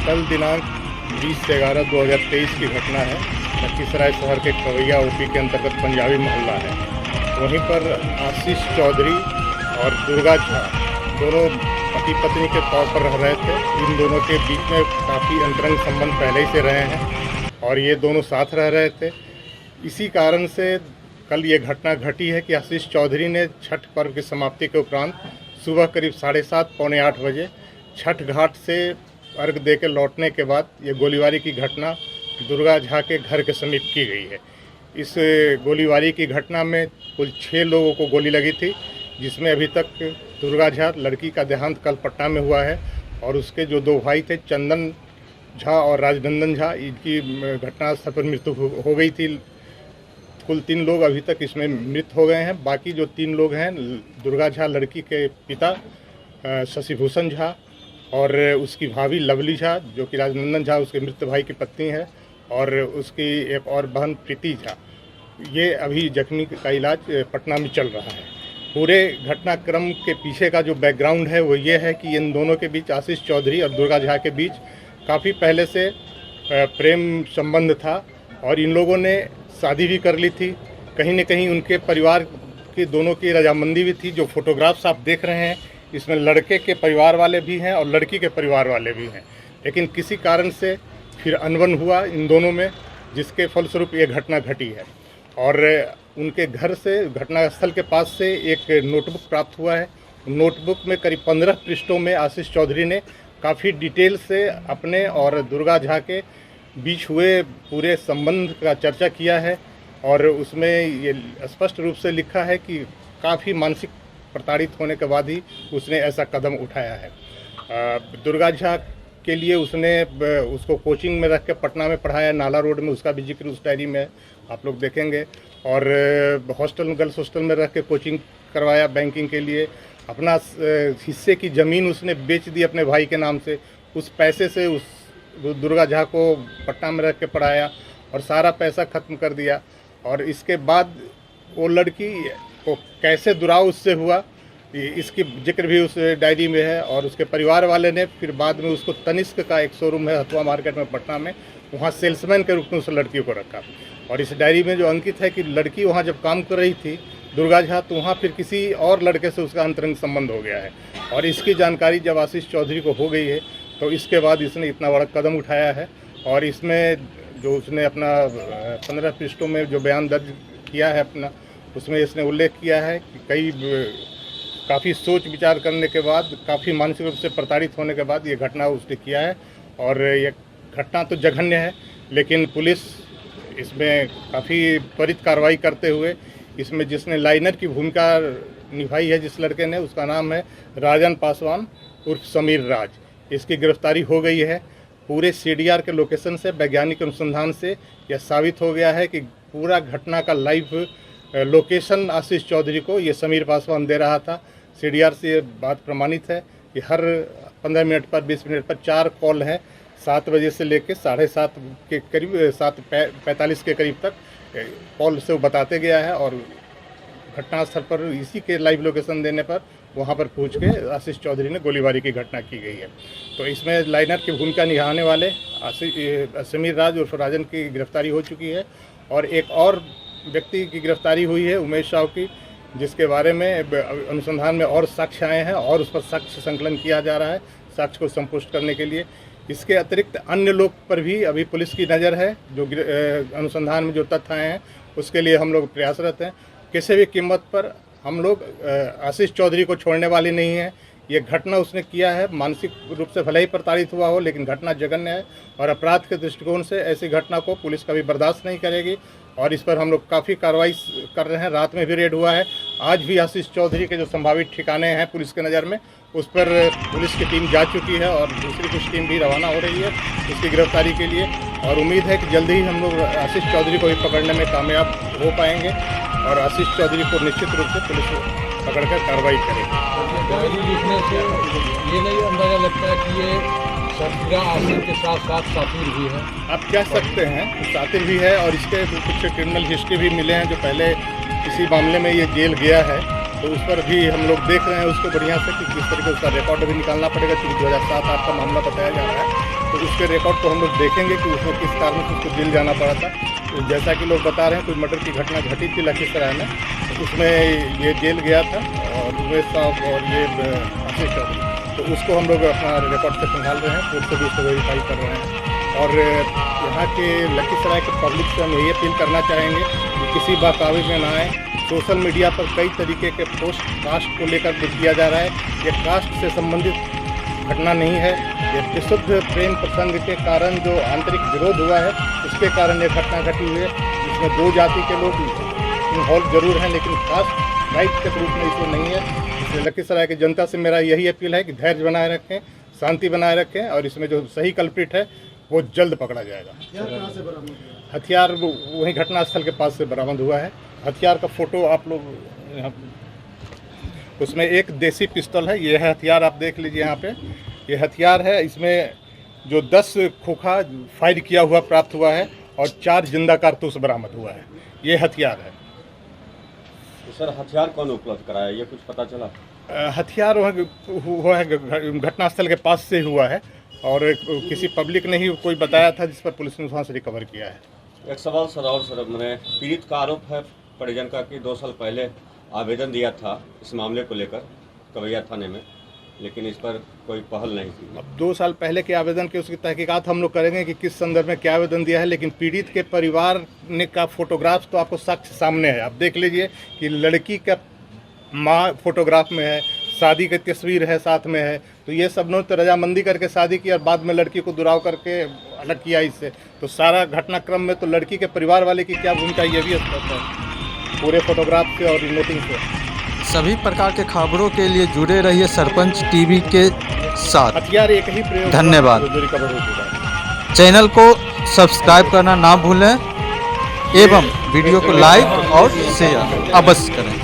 कल दिनांक 20/11/2023 की घटना है। लखीसराय शहर के कवैया ओपी के अंतर्गत पंजाबी मोहल्ला है। वहीं पर आशीष चौधरी और दुर्गा झा दोनों पति पत्नी के तौर पर रह रहे थे। इन दोनों के बीच में काफ़ी अंतरंग संबंध पहले ही से रहे हैं और ये दोनों साथ रह रहे थे। इसी कारण से कल ये घटना घटी है कि आशीष चौधरी ने छठ पर्व की समाप्ति के उपरांत सुबह करीब 7:30 पौने 8 बजे छठ घाट से अर्घ दे के लौटने के बाद ये गोलीबारी की घटना दुर्गा झा के घर के समीप की गई है। इस गोलीबारी की घटना में कुल 6 लोगों को गोली लगी थी, जिसमें अभी तक दुर्गा झा लड़की का देहांत कल पटना में हुआ है और उसके जो 2 भाई थे चंदन झा और राजनंदन झा, इनकी घटनास्थल पर मृत्यु हो गई थी। कुल 3 लोग अभी तक इसमें मृत हो गए हैं। बाकी जो 3 लोग हैं, दुर्गा झा लड़की के पिता शशिभूषण झा और उसकी भाभी लवली झा जो कि राजनंदन झा उसके मृत भाई की पत्नी है, और उसकी एक और बहन प्रीति झा, ये अभी जख्मी का इलाज पटना में चल रहा है। पूरे घटनाक्रम के पीछे का जो बैकग्राउंड है वो ये है कि इन दोनों के बीच, आशीष चौधरी और दुर्गा झा के बीच काफ़ी पहले से प्रेम संबंध था और इन लोगों ने शादी भी कर ली थी। कहीं न कहीं उनके परिवार की दोनों की रजामंदी भी थी। जो फोटोग्राफ्स आप देख रहे हैं इसमें लड़के के परिवार वाले भी हैं और लड़की के परिवार वाले भी हैं, लेकिन किसी कारण से फिर अनबन हुआ इन दोनों में, जिसके फलस्वरूप ये घटना घटी है। और उनके घर से, घटनास्थल के पास से एक नोटबुक प्राप्त हुआ है। नोटबुक में करीब 15 पृष्ठों में आशीष चौधरी ने काफ़ी डिटेल से अपने और दुर्गा झा के बीच हुए पूरे संबंध का चर्चा किया है और उसमें ये स्पष्ट रूप से लिखा है कि काफ़ी मानसिक प्रताड़ित होने के बाद ही उसने ऐसा कदम उठाया है। दुर्गा झा के लिए उसने उसको कोचिंग में रख के पटना में पढ़ाया, नाला रोड में, उसका भी जिक्र उस डायरी में आप लोग देखेंगे। और हॉस्टल में, गर्ल्स हॉस्टल में रख के कोचिंग करवाया बैंकिंग के लिए। अपना हिस्से की ज़मीन उसने बेच दी अपने भाई के नाम से। उस पैसे से उस दुर्गा झा को पटना में रख के पढ़ाया और सारा पैसा ख़त्म कर दिया। और इसके बाद वो लड़की को कैसे दुराव उससे हुआ, इसकी जिक्र भी उस डायरी में है। और उसके परिवार वाले ने फिर बाद में उसको तनिष्क का एक शोरूम है हथुआ मार्केट में पटना में, वहाँ सेल्समैन के रूप में उस लड़की को रखा। और इस डायरी में जो अंकित है कि लड़की वहाँ जब काम कर रही थी दुर्गा झा, तो वहाँ फिर किसी और लड़के से उसका अंतरंग संबंध हो गया है। और इसकी जानकारी जब आशीष चौधरी को हो गई है तो इसके बाद इसने इतना बड़ा कदम उठाया है। और इसमें जो उसने अपना 15 पृष्ठों में जो बयान दर्ज किया है अपना, उसमें इसने उल्लेख किया है कि काफ़ी सोच विचार करने के बाद, काफ़ी मानसिक रूप से प्रताड़ित होने के बाद ये घटना उसने किया है। और ये घटना तो जघन्य है, लेकिन पुलिस इसमें काफ़ी त्वरित कार्रवाई करते हुए, इसमें जिसने लाइनर की भूमिका निभाई है जिस लड़के ने, उसका नाम है राजन पासवान उर्फ समीर राज। इसकी गिरफ्तारी हो गई है। पूरे CDR के लोकेशन से, वैज्ञानिक अनुसंधान से यह साबित हो गया है कि पूरा घटना का लाइव लोकेशन आशीष चौधरी को ये समीर पासवान दे रहा था। CDR से ये बात प्रमाणित है कि हर 15 मिनट पर, 20 मिनट पर 4 कॉल हैं। 7 बजे से लेकर 7:30 के करीब, 7:45 के करीब तक कॉल से वो बताते गया है। और घटनास्थल पर इसी के लाइव लोकेशन देने पर वहाँ पर पहुँच के आशीष चौधरी ने गोलीबारी की घटना की गई है। तो इसमें लाइनर की भूमिका निभाने वाले समीर राज उर्फ राजन की गिरफ्तारी हो चुकी है। और एक और व्यक्ति की गिरफ्तारी हुई है, उमेश साहू की, जिसके बारे में अनुसंधान में और साक्ष्य आए हैं और उस पर साक्ष्य संकलन किया जा रहा है साक्ष्य को संपुष्ट करने के लिए। इसके अतिरिक्त अन्य लोग पर भी अभी पुलिस की नज़र है। जो अनुसंधान में जो तथ्य आए हैं उसके लिए हम लोग प्रयासरत हैं। किसी भी कीमत पर हम लोग आशीष चौधरी को छोड़ने वाले नहीं हैं। ये घटना उसने किया है, मानसिक रूप से भले ही प्रताड़ित हुआ हो, लेकिन घटना जघन्य है और अपराध के दृष्टिकोण से ऐसी घटना को पुलिस कभी बर्दाश्त नहीं करेगी। और इस पर हम लोग काफ़ी कार्रवाई कर रहे हैं। रात में भी रेड हुआ है। आज भी आशीष चौधरी के जो संभावित ठिकाने हैं पुलिस के नज़र में, उस पर पुलिस की टीम जा चुकी है और दूसरी कुछ टीम भी रवाना हो रही है उसकी गिरफ्तारी के लिए। और उम्मीद है कि जल्दी ही हम लोग आशीष चौधरी को भी पकड़ने में कामयाब हो पाएंगे और आशीष चौधरी को निश्चित रूप से पुलिस पकड़कर कार्रवाई करेगी। डायरी लिखने से ये नहीं अंदाजा लगता है कि ये सरफिरा आसिफ के साथ साथ सातिर भी है। आप कह सकते हैं सातिर भी है और इसके कुछ क्रिमिनल हिस्ट्री भी मिले हैं। जो पहले किसी मामले में ये जेल गया है तो उस पर भी हम लोग देख रहे हैं उसको बढ़िया से कि किस तरीके उसका रिकॉर्ड भी निकालना पड़ेगा, क्योंकि 2007-8 का मामला बताया जा रहा है। तो उसके रिकॉर्ड को हम लोग देखेंगे कि उसमें किस कारण से उसको जेल जाना पड़ा था। तो जैसा कि लोग बता रहे हैं, कोई मर्डर की घटना घटी थी लखीसराय में, तो उसमें ये जेल गया था और उमेश साहब और ये आशीष चौधरी, तो उसको हम लोग अपना रिकॉर्ड से संभाल रहे हैं, कोर्ट से भी उसको वेरीफाई कर रहे हैं। और यहाँ के लखीसराय के पब्लिक से हम यही अपील करना चाहेंगे कि किसी बहकावे में ना आए। सोशल मीडिया पर कई तरीके के पोस्ट कास्ट को लेकर किया जा रहा है। ये कास्ट से संबंधित घटना नहीं है, ये विशुद्ध प्रेम प्रसंग के कारण जो आंतरिक विरोध हुआ है उसके कारण ये घटना घटी हुई है। इसमें दो जाति के लोग इन्वॉल्व जरूर हैं, लेकिन कास्ट राइट के रूप में इसमें नहीं है। इसलिए लखीसराय की जनता से मेरा यही अपील है कि धैर्य बनाए रखें, शांति बनाए रखें और इसमें जो सही कल्प्रिट है वो जल्द पकड़ा जाएगा। हथियार वहीं घटनास्थल के पास से बरामद हुआ है। हथियार का फोटो आप लोग यहाँ, उसमें एक देसी पिस्तौल है, ये है हथियार, आप देख लीजिए यहाँ पे, ये हथियार है। इसमें जो 10 खोखा फायर किया हुआ प्राप्त हुआ है और 4 जिंदा कारतूस बरामद हुआ है, ये हथियार है। तो सर हथियार कौन उपलब्ध कराया, ये कुछ पता चला? हथियार हुआ है घटनास्थल के पास से हुआ है और किसी पब्लिक ने ही कोई बताया था, जिस पर पुलिस ने वहाँ से रिकवर किया है। एक सवाल सर और सर, मैंने पीड़ित का आरोप है परिजन का कि 2 साल पहले आवेदन दिया था इस मामले को लेकर कवैया थाने में, लेकिन इस पर कोई पहल नहीं की। अब 2 साल पहले के आवेदन की उसकी तहकीकात हम लोग करेंगे कि किस संदर्भ में क्या आवेदन दिया है, लेकिन पीड़ित के परिवार ने का फोटोग्राफ तो आपको साक्ष्य सामने है। आप देख लीजिए कि लड़की का माँ फोटोग्राफ में है, शादी की तस्वीर है साथ में है, तो ये सब ने तो रजामंदी करके शादी की और बाद में लड़की को दुराव करके अलग किया इससे। तो सारा घटनाक्रम में तो लड़की के परिवार वाले की क्या भूमिका, ये भी स्पष्ट है पूरे फोटोग्राफ से और नोटिंग से। सभी प्रकार के खबरों के लिए जुड़े रहिए सरपंच टीवी के साथ। हथियार एक ही प्रयोग, धन्यवाद। रिकवर हो चुका है। चैनल को सब्सक्राइब करना ना भूलें एवं वीडियो को लाइक और शेयर अवश्य करें।